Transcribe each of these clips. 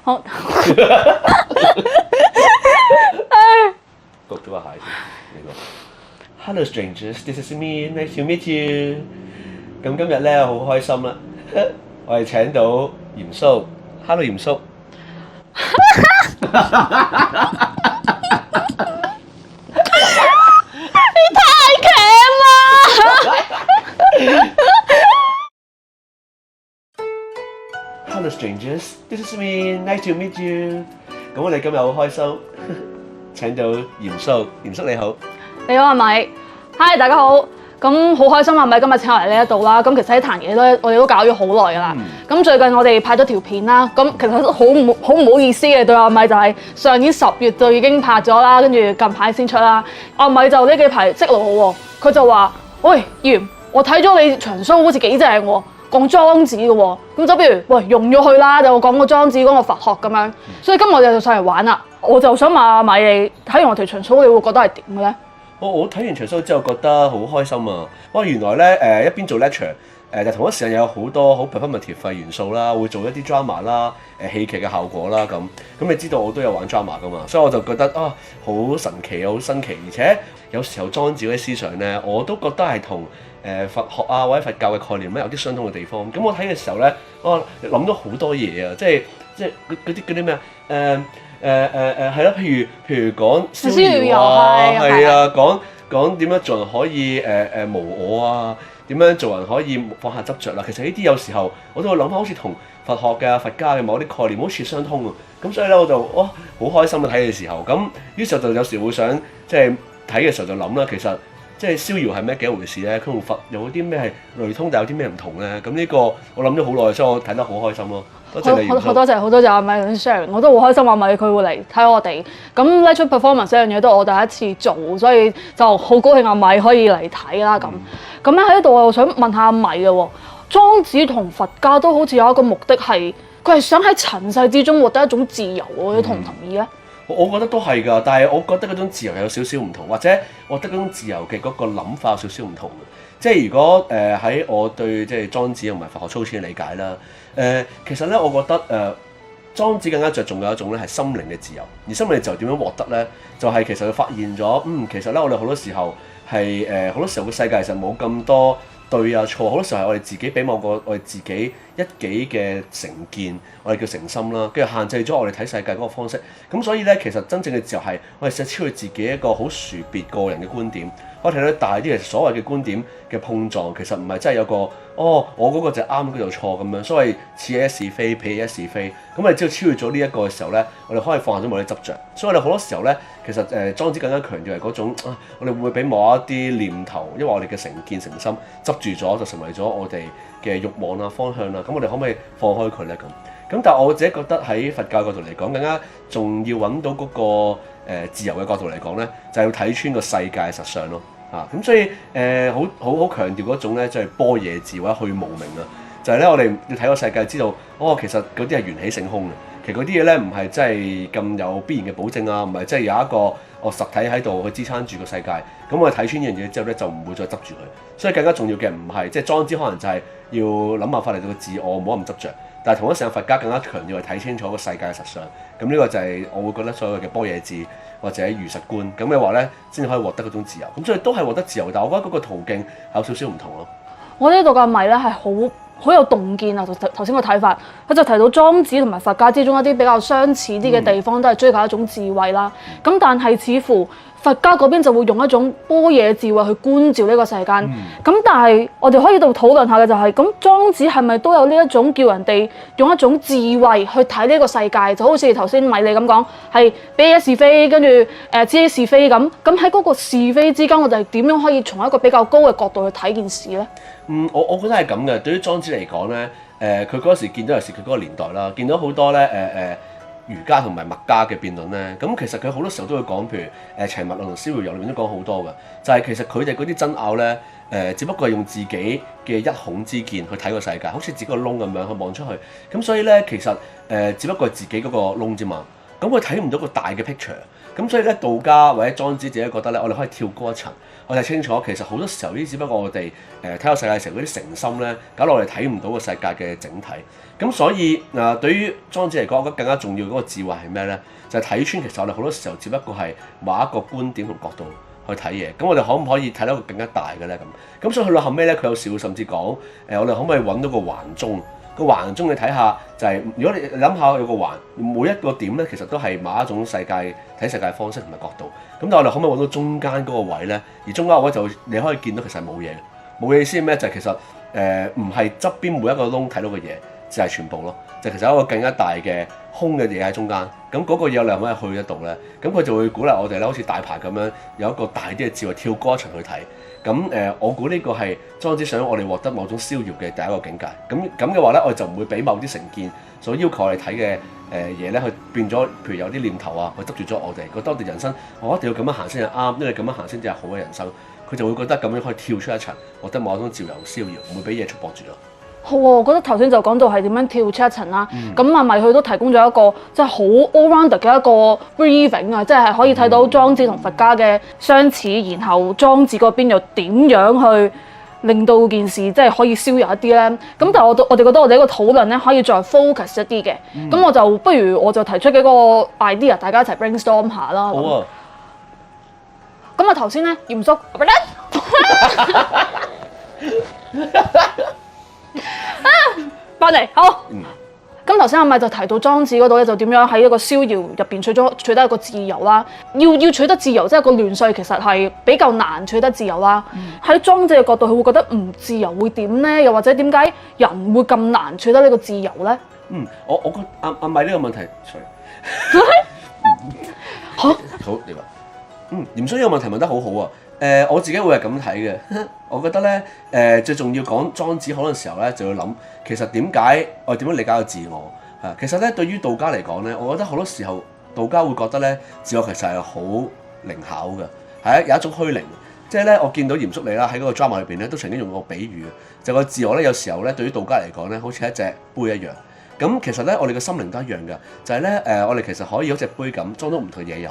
好。焗咗個蟹先，呢個。Hello strangers, this is me, nice to meet you。咁今日咧好開心啦，我哋請到鹽叔。Hello 鹽叔。Hello strangers, this is me, nice to meet you。咁我哋今日好開心，請到鹽叔。鹽叔你好。你好，阿米。Hi， 大家好。咁好開心阿米今日請我嚟呢一度啦。咁其實呢壇嘢咧，我哋都搞咗好耐㗎啦。咁最近我哋拍咗條片啦。咁其實都好唔好意思嘅對阿米，就係上年10月就已經拍咗啦，跟住近排先出啦。阿米就呢幾排積路好喎，佢就話：喂，鹽，我睇咗你長須好似幾正喎。講莊子嘅喎，咁就不如喂用咗佢啦，就講個莊子講個佛學咁樣，所以今日我哋就上嚟玩啦。我就想問阿米，你睇完我條長須，你會覺得係點嘅咧？我睇完長須之後覺得好開心啊！哇，原來咧一邊做 lecture，就同一時間有好多好 performative 嘅元素啦，會做一啲 drama 啦，戲劇嘅效果啦咁。咁你知道我都有玩 drama 噶嘛，所以我就覺得啊好神奇啊，好新奇，而且有時候莊子嗰啲思想咧，我都覺得係同佛學啊或者佛教嘅概念咧有啲相通嘅地方。咁我睇嘅時候咧，我諗咗好多嘢啊，即係嗰啲咩啊係啦，譬如講逍遙啊，係啊，講點樣做人可以無我啊，點樣做人可以放下執着啦。其實呢啲有時候我都會諗下，好似同佛學嘅佛家嘅某啲概念好似相通啊。咁所以咧我就哇好開心啊睇嘅時候。咁於是就有時會想即係睇嘅時候就諗啦，其實即係逍遙係咩幾一回事咧？佢同佛有啲咩係類通，但有啲咩唔同咧？咁呢個我諗咗好耐，所以我睇得好開心咯。多謝你。好多謝阿米同 share， 我都好開心阿米佢會嚟睇我哋。咁 lecture performance 呢樣嘢都係我第一次做，所以就好高興阿米可以嚟睇啦咁。咁咧喺呢度我又想問下阿米嘅喎，莊子同佛家都好似有一個目的係，佢係想喺塵世之中獲得一種自由喎，你同唔同意咧？我覺得都係㗎，但係我覺得嗰種自由有少少唔同，或者我覺得嗰種自由嘅嗰個諗法有少少唔同嘅。即係如果喺我對即係莊子同埋佛學粗淺嘅理解啦，其實咧我覺得莊子更加着重嘅一種咧係心靈嘅自由，而心靈嘅自由點樣獲得咧？就係其實佢發現咗，其實咧我哋好多時候係好多時候個世界其實冇咁多對啊錯，好多時候係我哋自己俾某個我哋自己一己嘅成見，我哋叫誠心啦，跟住限制咗我哋睇世界嗰個方式。咁所以咧，其實真正嘅自由係我哋寫超越自己一個好殊別個人嘅觀點。我睇到大啲嘅所謂嘅觀點嘅碰撞，其實唔係真係有個我嗰個就啱，嗰個就錯咁樣。所謂此一是非，彼一是非。咁我哋只要超越咗呢一個嘅時候咧，我哋可以放下咗某啲執着。所以我哋好多時候咧，其實莊子更加強調係嗰種我哋會唔會俾某一啲念頭，因為我哋嘅成見誠心執住咗，就成為咗我哋嘅慾望啊方向啊。咁我哋可唔可以放開佢咧？咁但係我自己覺得喺佛教角度嚟講，更加仲要揾到嗰個自由嘅角度嚟講咧，就係要睇穿個世界實相咯。咁所以好強調嗰種咧，就係般若智或者去無明啊。就係咧，我哋要睇個世界，知道其實嗰啲係緣起性空嘅。其實嗰啲嘢咧唔係真係咁有必然嘅保證啊，唔係真係有一個實體喺度去支撐住個世界。咁我哋睇穿呢樣嘢之後咧，就唔會再執住佢。所以更加重要嘅唔係即係莊子，可能就係要諗辦法嚟到個自我，唔好咁執着。但係同一時間佛家更加強調係睇清楚個世界嘅實相。咁呢個就係我會覺得所謂嘅般若智或者如實觀咁嘅話咧，先至可以獲得嗰種自由。咁所以都係獲得自由，但係我覺得嗰個途徑有少少唔同咯。我呢度嘅米咧係好有洞見啊！頭先個睇法，佢就提到莊子同埋佛家之中一啲比較相似啲嘅地方，都係追求一種智慧啦。咁但係似乎佛家嗰邊就會用一種般若智慧去觀照呢個世間。咁但係我哋可以度討論下嘅就係，咁莊子係咪都有呢一種叫人哋用一種智慧去睇呢個世界？就好似頭先米你咁講，係彼一是非，跟住知一是非咁。咁喺嗰個是非之間，我哋點樣可以從一個比較高嘅角度去睇件事咧？我覺得係咁嘅。對於莊子嚟講咧，佢嗰時見到有時佢嗰個年代啦，見到好多咧儒家同埋墨家嘅辯論咧，咁其實佢好多時候都會講，譬如齊物論同逍遙遊裏面都講好多嘅，就係其實佢哋嗰啲爭拗咧，只不過係用自己嘅一孔之見去睇個世界，好似自己個窿咁樣去望出去。咁所以咧，其實只不過係自己嗰個窿啫嘛。咁佢睇唔到個大嘅 picture。咁所以咧，道家或者莊子自己覺得咧，我哋可以跳高一層，我哋清楚其實好多時候呢，只不過我哋睇個世界成嗰啲誠心咧，搞到我哋睇唔到個世界嘅整體。咁所以對於莊子嚟講，我覺得更加重要嗰個智慧係咩咧？就係睇穿其實我哋好多時候只不過係某一個觀點同角度去睇嘢。咁我哋可唔可以睇到一個更加大嘅咧？咁所以去到後尾咧，佢有時會甚至講我哋可唔可以揾到個環中？個環中你睇下就係、如果你諗下有個環，每一個點咧其實都係某一種世界睇世界方式同埋角度。咁但係我哋可唔可以揾到中間嗰個位咧？而中間個位就你可以見到其實冇嘢，冇嘢意思係咩？就係、其實唔係側邊每一個窿睇到嘅嘢，就係全部咯。就其實有一個更加大嘅空嘅嘢喺中間。咁嗰個嘢我哋可唔可以去得到咧？咁佢就會鼓勵我哋咧，好似大牌咁樣有一個大啲嘅智慧，跳高一層去睇。咁我估呢個係莊子想我哋獲得某種逍遙嘅第一個境界。咁嘅話咧，我哋就唔會俾某啲成見所要求我哋睇嘅嘢咧，去變咗，譬如有啲念頭啊，去執住咗我哋，覺得我哋人生我一定要咁樣行先係啱，因為咁樣行先至係好嘅人生。佢就會覺得咁樣可以跳出一層，獲得某種自由逍遙，唔會俾嘢束縛住咯。好啊，我覺得頭先就講到係點樣跳出一層啦。咁阿米佢都提供咗一個即係好 all-round 嘅一個 briefing 啊，即係可以睇到莊子同佛家嘅相似，然後莊子嗰邊又點樣去令到件事即係可以逍遙一啲咧。咁但係我哋覺得我哋呢個討論咧可以再 focus 一啲嘅。咁我就不如我就提出幾個 idea， 大家一齊 brainstorm 下啦。好啊。咁啊頭先咧嚴肅。翻嚟好。咁頭先阿米就提到莊子嗰度咧，就點樣喺一個逍遙入邊取得一個自由啦。要取得自由，即係個亂世其實係比較難取得自由啦。喺莊子嘅角度，佢會覺得唔自由會點咧？又或者點解人會咁難取得呢個自由咧？我覺得阿米呢個問題好，你話嚴肅呢個問題問得好好啊。我自己會係咁睇嘅。我覺得咧，最重要講莊子好多時候咧，就要諗其實點解我點樣理解個自我啊？其實咧，對於道家嚟講咧，我覺得好多時候道家會覺得咧，自我其實係好靈巧嘅，係有一種虛靈。即係咧，我見到嚴肅你啦，喺嗰個 drama 裏邊咧，都曾經用過比喻，就個自我咧，有時候咧，對於道家嚟講咧，好似一隻杯一樣。咁其實咧，我哋嘅心靈都一樣嘅，就係咧，我哋其實可以好似杯咁裝到唔同嘢飲。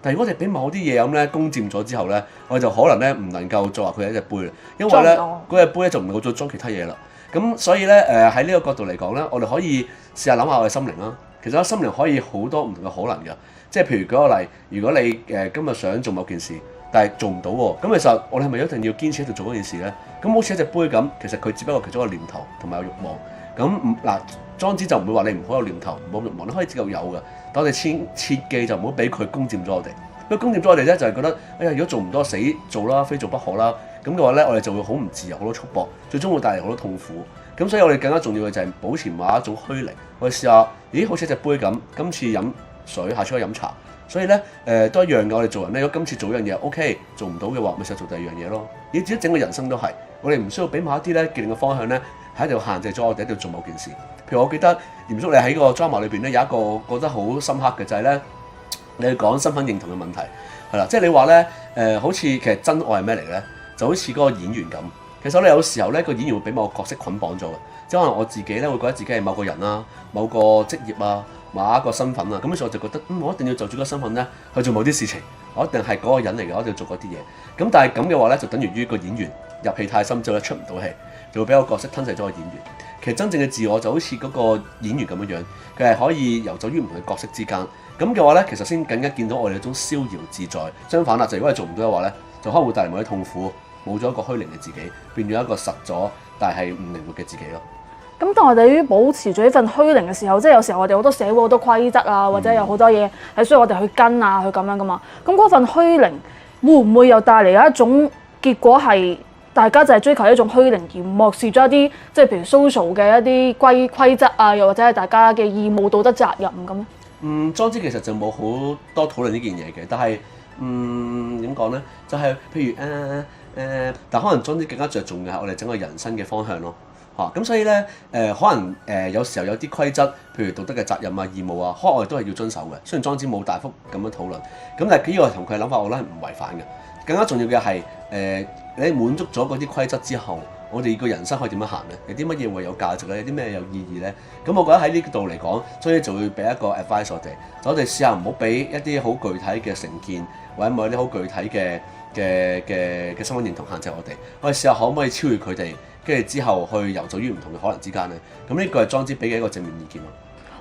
但係如果我哋俾某啲嘢飲咧攻佔咗之後咧，我哋就可能咧唔能夠再話佢係一隻杯啦，因為咧嗰隻杯咧就唔能夠再裝其他嘢啦。咁所以咧喺呢個角度嚟講咧，我哋可以試下諗下我哋心靈啦。其實心靈可以好多唔同嘅可能㗎，即係譬如舉個例，如果你今日想做某件事，但係做唔到喎，咁其實我哋係咪一定要堅持喺度做嗰件事咧？咁好似一隻杯咁，其實佢只不過其中一個念頭同埋有慾望。咁嗱，莊子就唔會話你唔好有念頭，唔好慾望，你可以自由有嘅。但我哋切記就唔好俾佢攻佔咗我哋。如果攻佔咗我哋咧，就係覺得哎呀，如果做唔到死做啦，非做不可啦。咁嘅話咧，我哋就會好唔自由，好多束縛，最終會帶嚟好多痛苦。咁所以我哋更加重要嘅就係保持某一種虛靈。我哋試下，咦，好似一隻杯咁，今次飲水，下次可以飲茶。所以咧都一樣嘅。我哋做人咧，如果今次做一樣嘢 OK， 做唔到嘅話，咪試下做第二樣嘢咯。而自己整個人生都係，我哋唔需要俾某一啲咧既定嘅方向咧喺度限制咗我哋一定要做某件事。譬如我記得嚴肅你喺個 drama 裏邊咧有一個覺得好深刻嘅就係咧，你去講身份認同嘅問題係啦，即係你話咧好似其實真愛係咩嚟咧？就好似嗰個演員咁。其實我哋有時候咧個演員會俾某個角色捆綁咗嘅，即係可能我自己咧會覺得自己係某個人啦、某個職業啊、某一個身份啊，咁於是我就覺得我一定要就住個身份咧去做某啲事情，我一定係嗰個人嚟嘅，我一定要做嗰啲嘢。咁但係咁嘅話咧，就等於個演員入戲太深之後咧出唔到戲，就會俾個角色吞噬咗個演員。其實真正嘅自我就好似嗰個演員咁樣樣，佢係可以遊走於唔同嘅角色之間。咁嘅話咧，其實先更加見到我哋嗰種逍遙自在。相反啦，就如果係做唔到嘅話咧，就可能會帶嚟某啲痛苦，冇咗一個虛靈嘅自己，變咗一個實咗但係唔靈活嘅自己咯。咁當我哋於保持住呢份虛靈嘅時候，即係有時候我哋好多社會好多規則啊，或者有好多嘢係需要我哋去跟啊，去咁樣噶嘛。咁嗰份虛靈會唔會又帶嚟一種結果係大家就係追求一種虛靈，而漠視咗一啲即係譬如 social 嘅一啲規則啊，又或者係大家嘅義務道德責任咁咧？莊子其實就冇好多討論呢件嘢嘅，但係點講咧？就係、是、譬如但可能莊子更加着重嘅係我哋整個人生嘅方向咯。咁所以咧可能有時候有啲規則，譬如道德嘅責任啊、義務啊，可能我哋都係要遵守嘅。雖然莊子冇大幅咁樣討論，咁但係呢個同佢嘅諗法，我覺得係唔違反嘅。更加重要嘅係你滿足咗嗰啲規則之後，我哋個人生可以點樣行咧？有啲乜嘢會有價值咧？有啲咩有意義咧？咁我覺得喺呢度嚟講，所以就會俾一個 advice 我哋，我哋試下唔好俾一啲好具體嘅成見，或者某啲好具體嘅身份認同限制我哋試下可唔可以超越佢哋，跟住之後去遊走於唔同嘅可能之間咧？咁呢個係莊子俾嘅一個正面意見咯。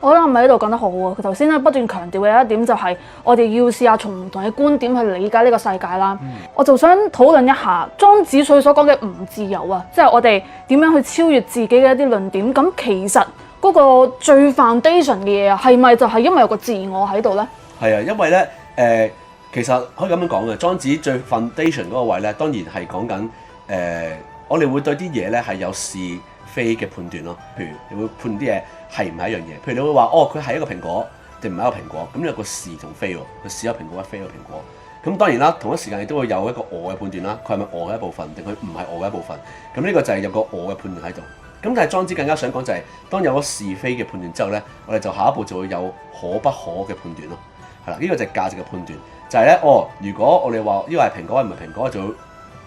我覺得阿米喺度講得好喎，佢頭先咧不斷強調嘅一點就係我哋要試下從唔同嘅觀點去理解呢個世界啦。我就想討論一下莊子所講嘅唔自由啊，即係我哋點樣去超越自己嘅一啲論點。咁其實嗰個最 foundation 嘅嘢啊，係咪就係因為有個自我喺度咧？係啊，因為咧其實可以咁樣講嘅，莊子最 foundation 嗰個位咧，當然係講緊我哋會對啲嘢咧係有是非嘅判斷咯。譬如你會判啲嘢係唔係一樣嘢，譬如你會話佢係一個蘋果定唔係一個蘋果，咁有個是同非喎，佢是一個蘋果，非一個蘋果。咁當然啦，同一時間亦都會有一個我嘅判斷啦，佢係咪我嘅一部分定佢唔係我嘅一部分？咁呢個就係有個我嘅判斷喺度。咁但係莊子更加想講就係，當有咗是非嘅判斷之後咧，我哋就下一步就會有可不可嘅判斷咯。係啦，呢個就係價值嘅判斷，就係咧如果我哋話呢個係蘋果唔係蘋果，就會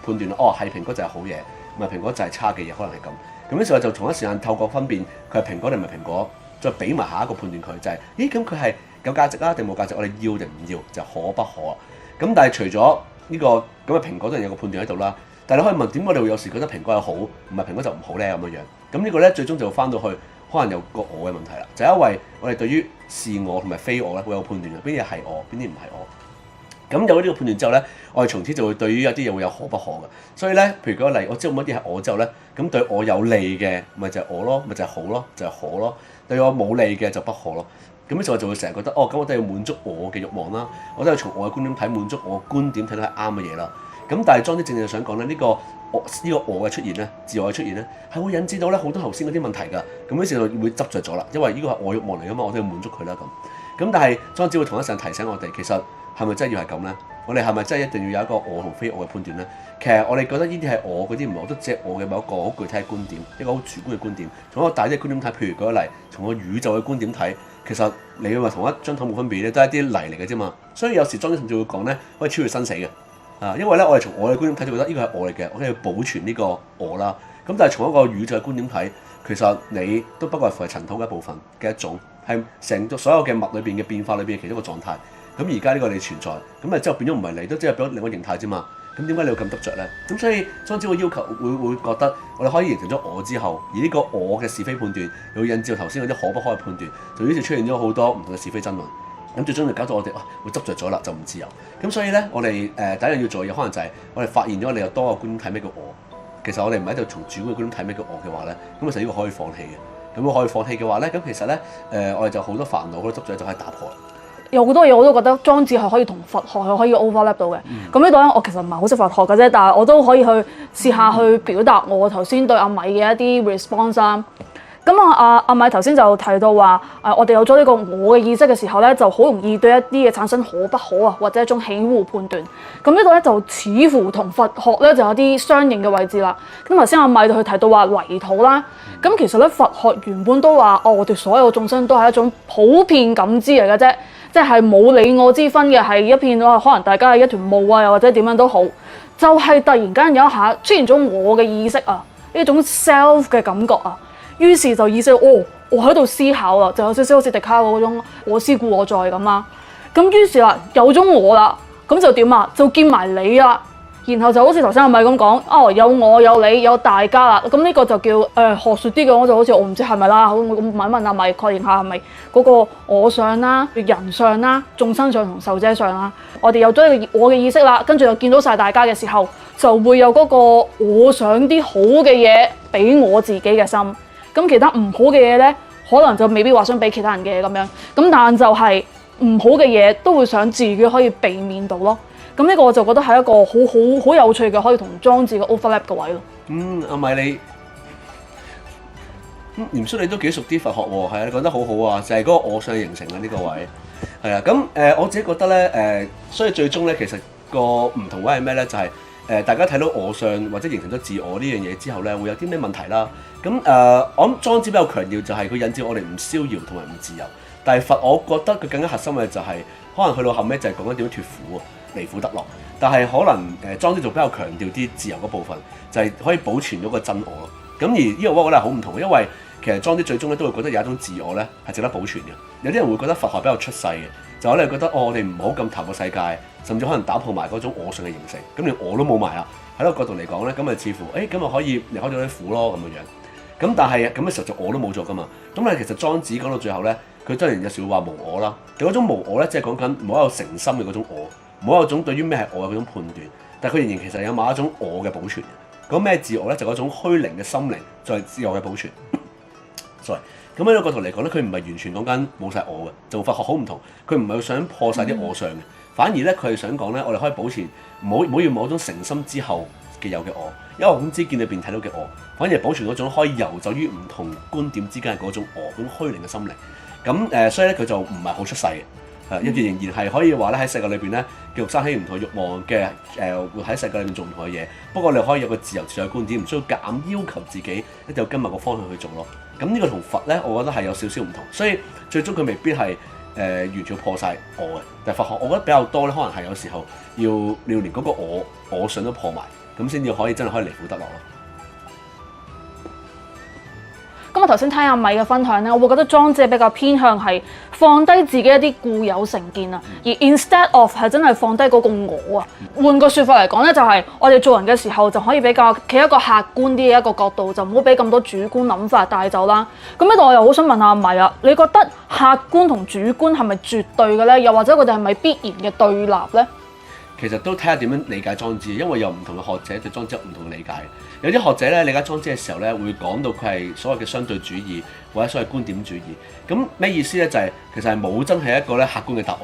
判斷係蘋果就係好嘢，唔係蘋果就係差嘅嘢，可能係咁。咁於是我就同一時間透過分辨佢係蘋果定唔係蘋果，再俾埋下一個判斷佢，就係咁佢係有價值啊定冇價值，我哋要定唔要就可不可啊？咁但係除咗呢個咁嘅蘋果，當然有個判斷喺度啦。但係你可以問點解我哋會有時覺得蘋果係好，唔係蘋果就唔好咧咁樣樣？咁呢個咧最終就翻到去可能有個我嘅問題啦，就係因為我哋對於是我同埋非我咧會有判斷嘅，邊啲係我，邊啲唔係我。咁有咗呢個判斷之後咧，我哋從此就會對於有啲嘢會有可不可嘅。所以咧，譬如舉個例，我知道某一啲係我之後咧，咁對我有利嘅咪就係我咯，咪就係好咯，就係可咯。對我冇利嘅就不可咯。咁於是我就會成日覺得咁我都要滿足我嘅慾望啦，我都係從我嘅觀點睇滿足我嘅觀點睇到係啱嘅嘢啦。咁但係莊子正正想講咧，呢個我嘅出現咧，自我嘅出現咧，係會引致到咧好多頭先嗰啲問題㗎。咁於是就會執着咗啦，因為呢個係我慾望嚟㗎嘛，我都要滿足佢啦咁。咁但係莊子會同一時間提醒我哋，其實係咪真係要係咁咧？我哋係咪真係一定要有一個我同非我嘅判斷咧？其實我哋覺得呢啲係我嗰啲唔係，我都只係我嘅某一個好具體嘅觀點，一個好主觀嘅觀點。從一個大啲嘅觀點睇，譬如舉個例，從個宇宙嘅觀點睇，其實你話同一張台冇分別咧，都係一啲泥嚟嘅啫嘛。所以有時莊子甚至會講咧，可以超越生死嘅。因為咧，我哋從我嘅觀點睇就覺得呢個係我嚟嘅，我哋要保存呢個我啦。咁但係從一個宇宙嘅觀點睇，其實你都不過係塵土嘅一部分嘅一種，係成個所有嘅物裏邊嘅變化裏邊嘅其中一個狀態。咁而家呢個你存在，咁之後變咗唔係你，都只係變咗另一個形態啫嘛。咁點解你要咁執着咧？咁所以莊子會要求會覺得我哋可以形成咗我之後，而呢個我嘅是非判斷，又會引致頭先嗰啲可不可嘅判斷，就於是出現咗好多唔同嘅是非爭論。咁最終就搞到我哋會執着咗啦，就唔自由。咁所以咧，我哋第一樣要做嘅嘢，可能就係我哋發現咗我哋有多個觀點睇咩叫我。其實我哋唔喺度從主觀嘅觀點睇咩叫我嘅話咧，咁其實呢個可以放棄嘅。咁如果可以放棄嘅話咧，咁其實咧我哋就好多煩惱、好多執着就可以打破。有好多嘢我都覺得莊子係可以同佛學係可以 overlap 到嘅。咁呢度咧，我其實唔係好識佛學嘅啫，但係我都可以去試下去表達我頭先對阿米嘅一啲 response 啦。咁阿米頭先就提到話，我哋有咗呢個我嘅意識嘅時候咧，就好容易對一啲嘢產生可不可啊，或者一種喜惡判斷。咁呢度咧就似乎同佛學咧就有啲相應嘅位置啦。咁頭先阿米佢提到話唯土啦，咁其實咧佛學原本都話，我哋所有眾生都係一種普遍感知嚟嘅啫，即係冇你我之分嘅，係一片可能大家係一團霧啊，又或者點樣都好，就係突然間有一下出現咗我嘅意識啊，呢種 self 嘅感覺啊。於是就意識到我喺度思考啦，就有少少好似笛卡爾嗰種我思故我在咁啦。咁於是啦，有咗我啦，咁就點啊？就見埋你啦。然後就好似頭先阿米咁講，有我有你有大家啦。咁呢個就叫學術啲嘅，我就好似我唔知係咪啦。我問一問阿米確認下係咪嗰個我相啦、人相啦、眾生相同壽者相啦。我哋有咗一個我嘅意識啦，跟住就見到晒大家嘅時候，就會有嗰個我想啲好嘅嘢俾我自己嘅心。咁其他唔好嘅嘢咧，可能就未必話想俾其他人嘅咁樣。咁但就係唔好嘅嘢都會想自己可以避免到咯。咁呢個我就覺得係一個好有趣嘅，可以同莊子嘅 overlap 嘅位咯。阿米你鹽叔你都幾熟啲佛學喎，係啊，你講得好好啊，就係嗰個我相形成啊呢個位，係啊。咁我自己覺得咧所以最終咧其實個唔同位係咩咧？就係大家睇到我相或者形成咗自我呢樣嘢之後咧，會有啲咩問題啦？咁我諗莊子比較強調就係佢引致我哋唔逍遙同埋唔自由。但係佛我覺得佢更加核心嘅就係可能去到後尾就係講緊點樣脫苦啊，離苦得樂。但係可能莊子就比較強調啲自由嗰部分，就係可以保存咗個真我咯。咁而呢個我覺得係好唔同，因為其實莊子最終咧都會覺得有一種自我咧係值得保存嘅。有啲人會覺得佛學比較出世嘅，就可能覺得我哋唔好咁投個世界，甚至可能打破埋嗰種我信嘅形成，咁連我都冇埋啦。喺呢個角度嚟講咧，咁咪似乎咁咪可以離開咗啲苦咯咁樣樣。咁但係咁嘅時候就我都冇咗噶嘛。咁但係其實莊子講到最後咧，佢當然有時會話無我啦。但嗰種無我咧，即係講緊冇一個誠心嘅嗰種我，冇一種對於咩係我嘅嗰種判斷。但係佢仍然其實有某一種我嘅保存。講咩自我咧？就嗰種虛靈嘅心靈，就係自我嘅保存。sorry。咁喺呢個角度嚟講咧，佢唔係完全講緊冇晒我嘅，就佛學好唔同。佢唔係想破晒啲我相嘅，反而咧佢係想講咧，我哋可以保持唔好要某種誠心之後嘅有嘅我，因為孔子見裏邊睇到嘅我，反而係保存嗰種可以遊走於唔同觀點之間嘅嗰種我，嗰種虛靈嘅心靈。咁所以咧佢就唔係好出世嘅。仍然係可以話咧喺世界裏邊咧，繼續生起唔同慾望嘅會喺世界裏面做唔同嘅嘢。不過你可以有個自由自在嘅觀點，唔需要夾硬要求自己一定有今日個方向去做咯。咁呢個同佛咧，我覺得係有少少唔同。所以最終佢未必係完全破晒我嘅。但係佛學我覺得比較多咧，可能係有時候要連嗰個我想都破埋，咁先至可以真係可以離苦得樂咯。咁我頭先聽阿米嘅分享咧，我會覺得莊子係比較偏向係放低自己一啲固有成見啊，而 instead of 係真係放低嗰個我啊。換個説法嚟講咧，就係我哋做人嘅時候就可以比較企一個客觀啲嘅一個角度，就唔好俾咁多主觀諗法帶走啦。咁呢度我又好想問下阿米啊，你覺得客觀同主觀係咪絕對嘅咧？又或者佢哋係咪必然嘅對立咧？其實都睇下點樣理解莊子，因為有唔同嘅學者對莊子有唔同嘅理解。有啲學者咧理解莊子嘅時候咧，會講到佢係所謂嘅相對主義或者所謂觀點主義。咁咩意思咧？就係其實係冇真係一個咧客觀嘅答案，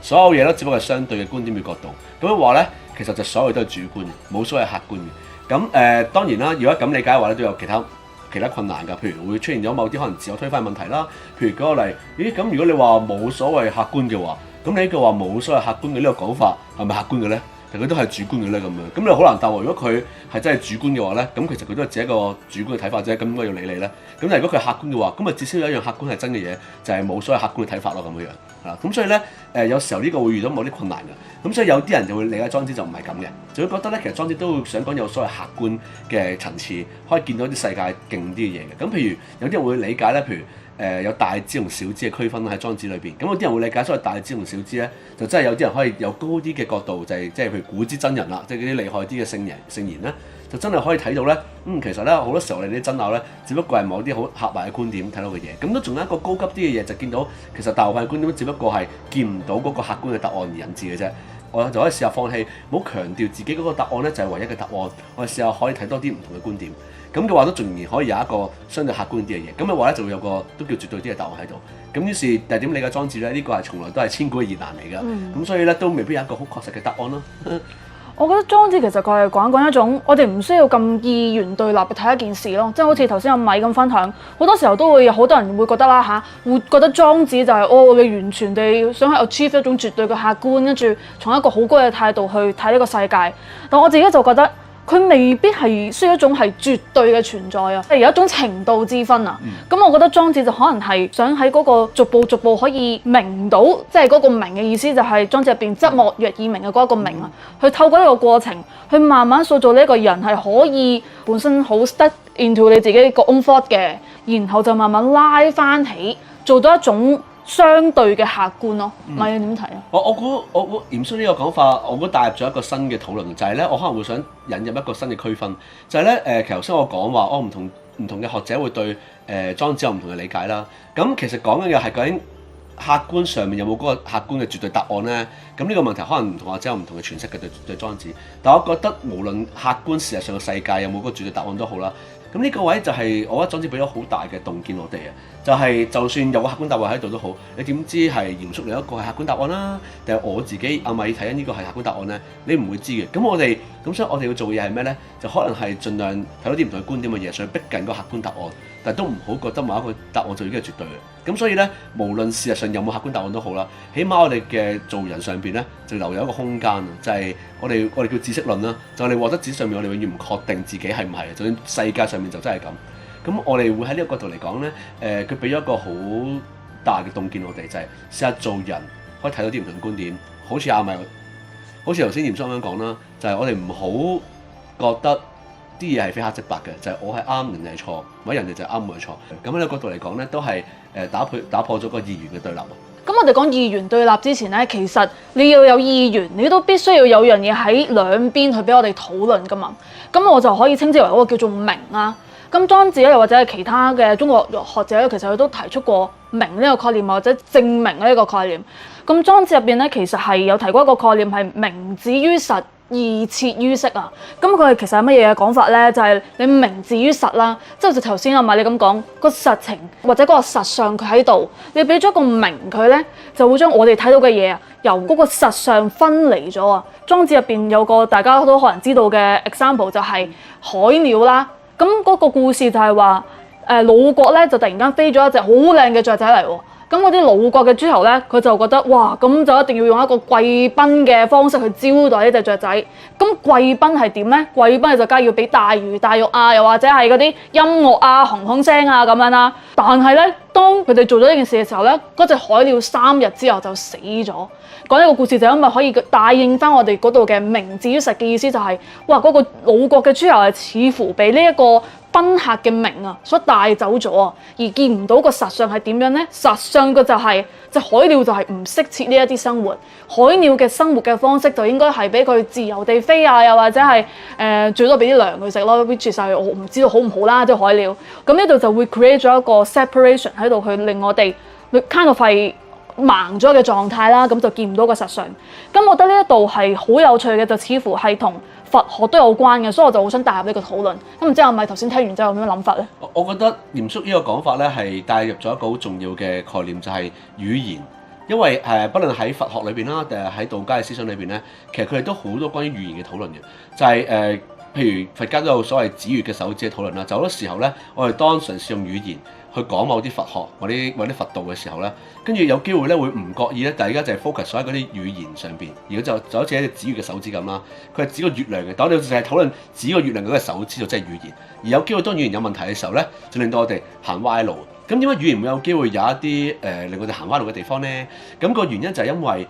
所有嘢都只不過係相對嘅觀點與角度。咁樣話咧，其實就所有都係主觀，冇所謂客觀嘅。咁當然啦，如果咁理解嘅話咧，都有其他困難㗎。譬如會出現咗某啲可能自我推翻嘅問題啦。譬如舉個例，咁如果你話冇所謂客觀嘅話，咁你呢句話冇所謂客觀嘅呢個講法係咪客觀嘅咧？其實佢都係主觀嘅咧咁樣。咁你好難答喎。如果佢係真係主觀嘅話咧，咁其實佢都係只一個主觀嘅睇法啫。咁應該要理你咧。咁但係如果佢係客觀嘅話，咁啊至少有一樣客觀係真嘅嘢，就係冇所謂客觀嘅睇法咯咁樣。係啦。咁所以咧有時候呢個會遇到某啲困難㗎。咁所以有啲人就會理解莊子就唔係咁嘅，就會覺得咧其實莊子都會想講有所謂客觀嘅層次，可以見到啲世界勁啲嘅嘢嘅。咁譬如有啲人會理解咧，譬如有大知同小知嘅區分喺莊子裏邊。咁有啲人會理解所謂大知同小知咧，就真係有啲人可以有高啲嘅角度，就係即係譬如古之真人啦，即係嗰啲厲害啲嘅聖賢咧，就真係可以睇到咧。其實咧好多時候我哋啲爭拗咧，只不過係某啲好狹隘嘅觀點睇到嘅嘢。咁都仲有一個高級啲嘅嘢，就見到其實大部分嘅觀點只不過係見唔到嗰個客觀嘅答案而引致嘅啫。我就可以試下放棄，唔好強調自己嗰個答案咧就係唯一嘅答案。我哋試下可以睇多啲唔同嘅觀點。咁嘅話都仍然可以有一個相對客觀啲嘅嘢，咁嘅話咧就會有個都叫絕對啲嘅答案喺度。咁於是但係點理解莊子咧？呢個係從來都係千古嘅疑難嚟㗎。咁所以咧都未必有一個好確實嘅答案咯。我覺得莊子其實佢係講一種我哋唔需要咁二元對立去睇一件事咯，即係好似頭先阿米咁分享，好多時候都會有好多人會覺得啦會覺得莊子就係你完全地想去 achieve 一種絕對嘅客觀，跟住從一個好高嘅態度去睇呢個世界。但我自己就覺得，佢未必係需要一種係絕對嘅存在啊，係有一種程度之分啊。咁我覺得莊子就可能係想喺嗰個逐步可以明到，即係嗰個明嘅意思就係莊子入邊則莫若以明嘅嗰一個明啊。去透過呢個過程，去慢慢塑造呢一個人係可以本身好 stuck into 你自己個 own thought 嘅，然後就慢慢拉翻起，做到一種相對嘅客觀咯。米你點睇啊？我估嚴肅呢個講法，我估帶入咗一個新嘅討論，就係咧，我可能會想引入一個新嘅區分，就係咧其實頭先我講話，唔同嘅學者會對莊子有唔同嘅理解啦。咁其實講緊嘅係究竟客觀上面有冇嗰個客觀嘅絕對答案咧？咁呢個問題可能唔同學者有唔同嘅詮釋嘅對莊子。但我覺得無論客觀事實上嘅世界有冇嗰個絕對答案都好啦。咁呢個位就係我覺得莊子俾咗好大嘅洞見我哋啊！就算有個客觀答案喺度都好，你點知係嚴肅另一個係客觀答案啦，定係我自己阿米睇緊呢個係客觀答案咧？你唔會知嘅。咁所以我哋要做嘅嘢係咩咧？就可能係盡量睇到啲唔同嘅觀點嘅嘢，想逼近個客觀答案，但係都唔好覺得某一個答案就已經係絕對嘅。咁所以咧，無論事實上有冇客觀答案都好啦，起碼我哋嘅做人上邊咧就留有一個空間啊，就係我哋叫知識論啦，就係我哋獲得知識上面，我哋永遠唔確定自己係唔係，就算世界上面就真係咁。咁我哋會喺呢個角度嚟講咧，佢俾咗一個好大嘅洞見我哋，就係試下做人可以睇到啲唔同觀點，好似阿米好似頭先嚴叔咁樣講啦，就係我哋唔好覺得啲嘢係非黑即白嘅，就係我係啱，人哋係錯，或者人哋就係啱，我係錯。咁喺呢個角度嚟講咧，都係打破咗個二元嘅對立。咁我哋講二元對立之前咧，其實你要有二元，你都必須要有樣嘢喺兩邊去俾我哋討論噶嘛。咁我就可以稱之為嗰個叫做明啦。咁莊子咧，又或者係其他嘅中國學者咧，其實佢都提出過明呢個概念，或者證明呢個概念。咁莊子入邊咧，其實係有提過一個概念係明止於實，義徹於色啊。咁佢其實係乜嘢嘅講法咧？就係你明止於實啦，即係就頭先阿米你咁講個實情或者嗰個實相佢喺度，你俾咗個明佢咧，就會將我哋睇到嘅嘢啊，由嗰個實相分離咗啊。莊子入邊有個大家都可能知道嘅 example 就係海鳥啦。咁嗰個故事就係話，魯國咧就突然間飛咗一隻好靚嘅雀仔嚟喎。咁嗰啲魯國嘅諸侯咧，佢就覺得哇，咁就一定要用一個貴賓嘅方式去招待呢隻雀仔。咁貴賓係點咧？貴賓就梗係要俾大魚大肉啊，又或者係嗰啲音樂啊、轟轟聲啊咁樣啦。但係咧，當佢哋做咗呢件事嘅時候咧，嗰隻海鳥3日之後就死咗。講呢個故事就因為可以帶應翻我哋嗰度嘅明止於實嘅意思，就係哇，嗰個魯國嘅諸侯係似乎被呢一個賓客嘅名啊所帶走咗啊，而見唔到個實相係點樣咧？實相嘅就係隻海鳥就係唔適切呢一啲生活，海鳥嘅生活嘅方式就應該係俾佢自由地飛啊，又或者係最多俾啲糧佢食咯，which is 我唔知道好唔好啦，即係海鳥。咁呢度就會 create 咗一個 separation 喺度，去令我哋 kind of 係盲咗嘅狀態啦，咁就見唔到個實相。咁我覺得呢一度係好有趣嘅，就似乎係同佛學都有關嘅，所以我就好想帶入呢個討論。咁唔知係咪頭先聽完之後有咩諗法咧？我覺得嚴叔呢個講法咧係帶入咗一個好重要嘅概念，就係語言。因為不論喺佛學裏邊啦，定係喺道家嘅思想裏邊咧，其實佢哋都好多關於語言嘅討論嘅。就係譬如佛家都有所謂指月嘅手指嘅討論啦。就好多時候咧，我哋當嘗試用語言去講某啲佛學或啲佛道嘅時候咧，跟住有機會咧會唔覺意咧，大家就係 focus 喺嗰啲語言上邊，而果就好似一隻指月嘅手指咁啦，佢係指個月亮嘅，但我哋淨係討論指個月亮嗰個手指就即係語言，而有機會當語言有問題嘅時候咧，就令到我哋行歪路。咁點解語言會有機會有一啲令我哋行歪路嘅地方咧？咁個原因就係因為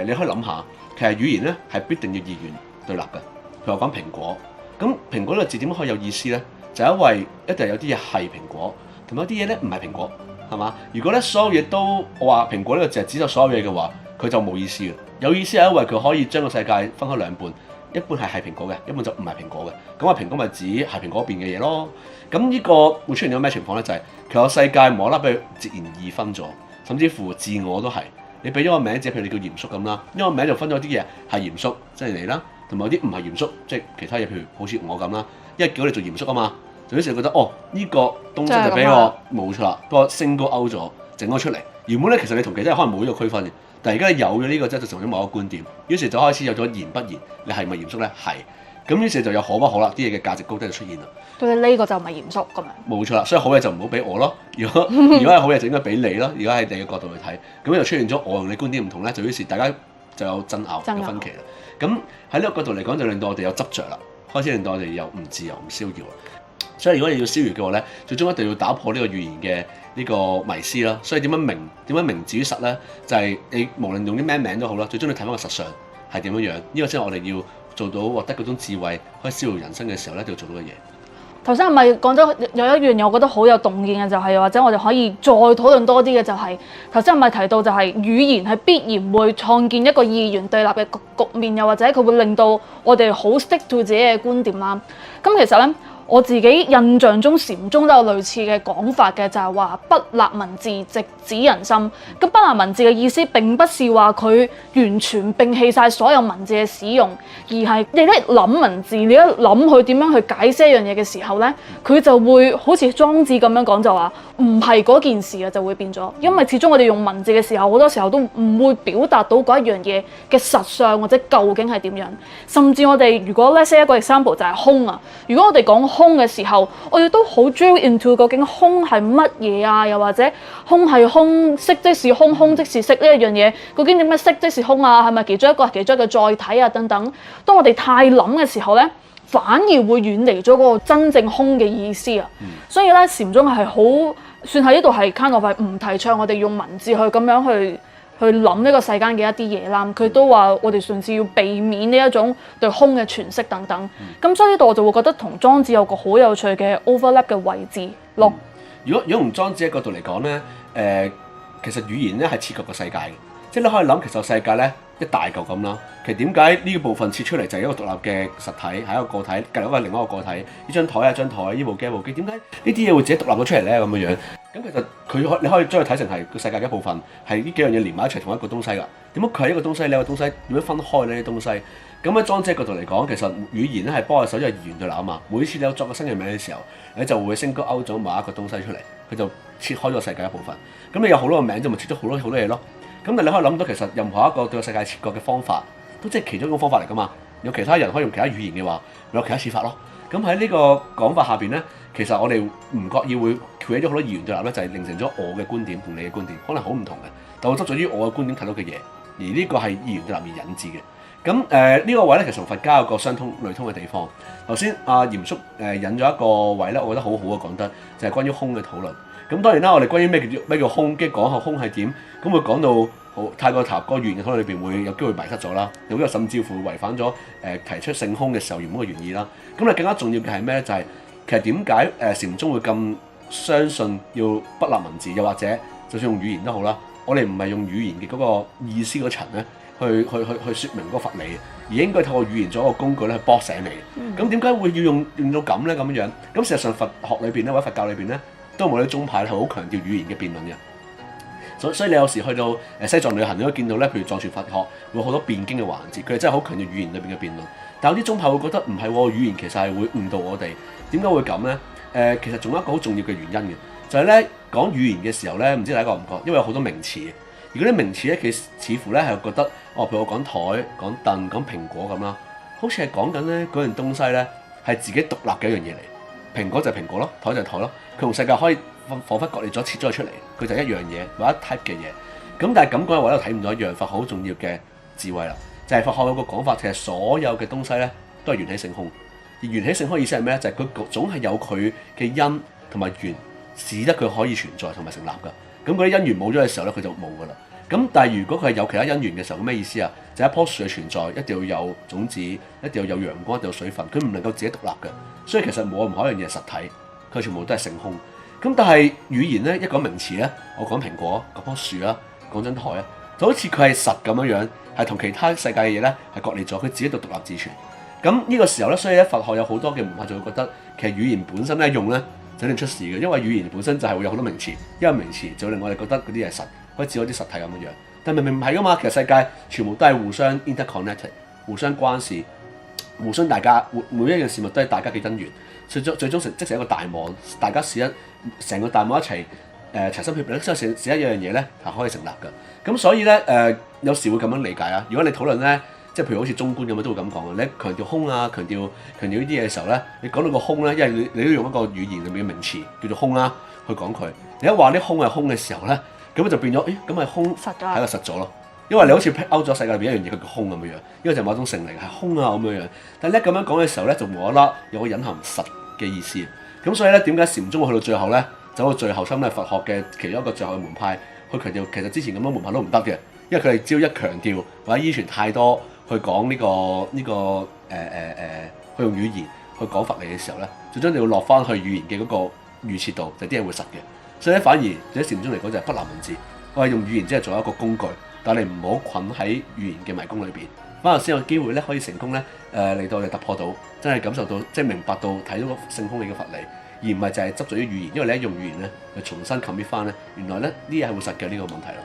你可以諗下，其實語言咧係必定要二元對立嘅。譬如我講蘋果，咁蘋果呢個字點可以有意思咧？就係因為一定有啲嘢係蘋果，同埋有啲嘢咧唔係蘋果，係嘛？如果咧所有嘢都我話蘋果呢個字係指咗所有嘢嘅話，佢就冇意思嘅。有意思係因為佢可以將個世界分開兩半，一半係蘋果嘅，一半就唔係蘋果嘅。咁啊蘋果咪指係蘋果嗰邊嘅嘢咯。咁呢個會出現咗咩情況咧？就係其實個世界無啦啦俾佢截然二分咗，甚至乎自我都係。你俾咗個名，譬如你叫嚴肅咁啦，因為個名就分咗啲嘢係嚴肅，即係你啦，同埋有啲唔係嚴肅，即係其他嘢，譬如好似我咁啦，因為叫你做嚴肅啊嘛，就於是覺得哦呢個東西就俾我冇錯啦，不過升高勾咗整咗出嚟。原本咧其實你同其他人可能冇呢個區分嘅，但係而家你有咗呢個即係就成咗某個觀點，於是就開始有咗言不言，你係咪嚴肅咧？係。咁於是就有可不可啦，啲嘢嘅價值高低就出現啦。對呢個就唔係嚴肅咁樣。冇錯啦，所以好嘢就唔好俾我咯。如果係好嘢就應該俾你咯。如果喺你嘅角度去睇，咁又出現咗我同你觀點唔同咧，就於是大家就有爭拗有分歧啦。咁喺呢個角度嚟講，就令到我哋有執着啦，開始令到我哋又唔自由唔逍遙啦。所以如果你要逍遙嘅話咧，最終一定要打破呢個語言嘅呢個迷思啦。所以點樣明止於實咧？就係你無論用啲咩名都好啦，最終你睇翻個實相係點樣樣。呢個先係我哋要做到獲得嗰種智慧，可以逍遙人生嘅時候咧，就要做到嘅嘢。頭先係咪講咗有一樣嘢，我覺得好有洞見嘅就係，或者我哋可以再討論多啲嘅就係，頭先係咪提到就係語言係必然會創建一個二元對立嘅局面，又或者佢會令到我哋好 stick to 自己嘅觀點啦。咁其實咧，我自己印象中禪宗都有類似嘅講法嘅，就係話不立文字，直指人心。咁不立文字嘅意思並不是話佢完全摒棄晒所有文字嘅使用，而係你一諗文字，你一諗佢點樣去解釋一樣嘢嘅時候咧，佢就會好似莊子咁樣講，就話唔係嗰件事啊，就會變咗。因為始終我哋用文字嘅時候，好多時候都唔會表達到嗰一樣嘢嘅實相或者究竟係點樣。甚至我哋如果 let's say 一個 example 就係空啊，如果我哋講空嘅時候，我哋都好 drill into 究竟空係乜嘢啊？又或者空係空，色即是空，空即是色呢一樣嘢，究竟點解色即是空啊？係咪其中一個載體啊？等等。當我哋太諗嘅時候咧，反而會遠離咗嗰個真正空嘅意思啊。所以咧，禪宗係好算喺呢度係 kind of 係唔提倡我哋用文字去咁樣去去諗呢個世間嘅一啲嘢啦。佢都話我哋嘗試要避免呢一種對空嘅詮釋等等。咁所以呢度我就會覺得同莊子有個好有趣嘅 overlap 嘅位置咯。如果從莊子嘅角度嚟講咧，其實語言咧係切割個世界嘅，即係你可以諗其實世界咧一大嚿咁啦。其實點解呢部分切出嚟就係一個獨立嘅實體，係一個個體，隔離嗰個係另一個個體。呢張台係張台，呢部機係部機，點解呢啲嘢會自己獨立咗出嚟咧？咁樣樣，咁其實你可以將佢睇成係個世界嘅一部分，係呢幾樣嘢連埋一齊同一個東西㗎。點解佢係一個東西，另一個東西點樣分開呢啲東西？咁喺莊子角度嚟講，其實語言咧係幫我手，因為二元對立啊嘛。每次你有作個新嘅名嘅時候，你就會升高勾咗某一個東西出嚟，佢就切開咗世界一部分。咁你有好多個名，就咪切咗好多嘢咯。咁但你可以諗到，其實任何一個對個世界切割嘅方法，都即係其中一種方法嚟㗎嘛。有其他人可以用其他語言嘅話，咪有其他切法咯。咁喺呢個講法下邊咧，其實我哋唔覺意會 create 咗好多二元對立咧，就係形成咗我嘅觀點同你嘅觀點，可能好唔同嘅。但我執咗於我嘅觀點睇到嘅嘢，而呢個係二元對立而引致嘅。咁呢個位咧，其實同佛家有個相通類通嘅地方。頭先阿嚴叔引咗一個位咧，我覺得好好啊，講得就係關於空嘅討論。咁當然啦，我哋關於咩叫空，跟住講下空係點，咁會講到好太過談個語言嘅討論裏邊會有機會迷失咗啦，有機會甚至乎違反咗提出性空嘅時候原本嘅原意啦。咁你更加重要嘅係咩咧？就係、其實點解禪宗會咁相信要不立文字，又或者就算用語言都好啦，我哋唔係用語言嘅嗰個意思嗰層咧去説明嗰個佛理，而應該透過語言做一個工具咧去駁醒你。咁點解會要用到咁咧？咁樣咁事實上佛學裏邊咧或者佛教裏邊咧，都冇啲宗派係好強調語言嘅辯論嘅。所以你有時去到西藏旅行，你都見到咧，譬如藏傳佛學會有好多辯經嘅環節，佢哋真係好強調語言裏邊嘅辯論。但有啲宗派會覺得唔係喎，語言其實係會誤導我哋。點解會咁咧？其實仲有一個好重要嘅原因嘅，就係咧講語言嘅時候咧，唔知大家覺唔覺？因為有好多名詞，而嗰啲名詞咧，佢似乎咧係覺得，譬如我講台、講凳、講蘋果咁啦，好似係講緊咧嗰樣東西咧係自己獨立嘅一樣嘢嚟。蘋果就係蘋果咯，台就係台咯，佢同世界可以彷彿割裂咗、切咗佢出嚟，佢就係一樣嘢或者 type 嘅嘢。咁但係咁講嘅話咧，睇唔到一樣佛學好重要嘅智慧啦，就係佛學有個講法，其實所有嘅東西咧都係緣起性空。而緣起性空意思係咩咧？就係佢總係有佢嘅因同埋緣，使得佢可以存在同埋成立㗎。咁嗰啲因緣冇咗嘅時候咧，佢就冇㗎啦。咁但係如果佢係有其他因緣嘅時候，咁咩意思啊？就係一棵樹嘅存在，一定要有種子，一定要有陽光，一定要有水分，佢唔能夠自己獨立嘅。所以其實冇任何一樣嘢係實體，佢全部都係性空。咁但係語言咧，一講名詞咧，我講蘋果、講棵樹啦、講張台啊，就好似佢係實咁樣，係同其他世界嘅嘢咧係割裂咗，佢自己獨立自存。咁呢個時候咧，所以咧佛學有好多嘅門派就會覺得，其實語言本身咧用咧就一定出事嘅，因為語言本身就係會有好多名詞，因為名詞就令我哋覺得嗰啲係實，可以指嗰啲實體咁樣。但明明唔係噶嘛，其實世界全部都係互相 interconnected， 互相關事，互相大家每一樣事物都係大家嘅因緣，最終即成一個大網，大家使一成個大網一齊齊心協力，即係使一樣嘢咧係可以成立㗎。咁所以咧有時會咁樣理解啊。如果你討論咧，即係譬如好似中觀咁樣都會咁講嘅，你強調空啊，強調呢啲嘢嘅時候咧，你講到個空咧，因為你都用一個語言裏面嘅名詞叫做空啦去講佢。你一話啲空係空嘅時候咧，咁就變咗，咁係空係個實咗咯。因為你好似勾咗世界裏邊一樣嘢，佢叫空咁樣樣，呢個就某種性嚟，係空啊咁樣樣。但係咧咁樣講嘅時候咧，就無啦啦有個隱含實嘅意思。咁所以咧，點解禪宗會去到最後咧，走到最後深咧，佛學嘅其中一個最後嘅門派，去強調其實之前咁多門派都唔得嘅，因為佢哋只要一強調或者依傳太多去講去用語言去講佛理嘅時候咧，最終你要落翻去語言嘅嗰個預設度，就啲嘢會實嘅。所以咧，反而喺禪宗嚟講就係不立文字，我係用語言只係做一個工具。但係你唔好困喺語言嘅迷宮裏邊，反而先有機會咧可以成功咧嚟到你突破到，真係感受到，即係明白到睇到個性空理嘅佛理，而唔係就係執著於語言，因為你一用語言咧，就重新 commit 翻咧，原來咧呢嘢係會實嘅呢個問題咯。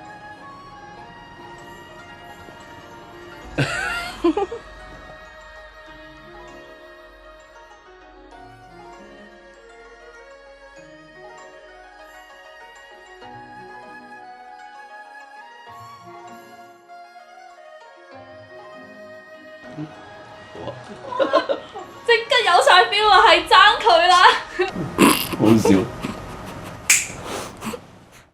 即刻有晒 feel 啊，係爭佢啦！好笑。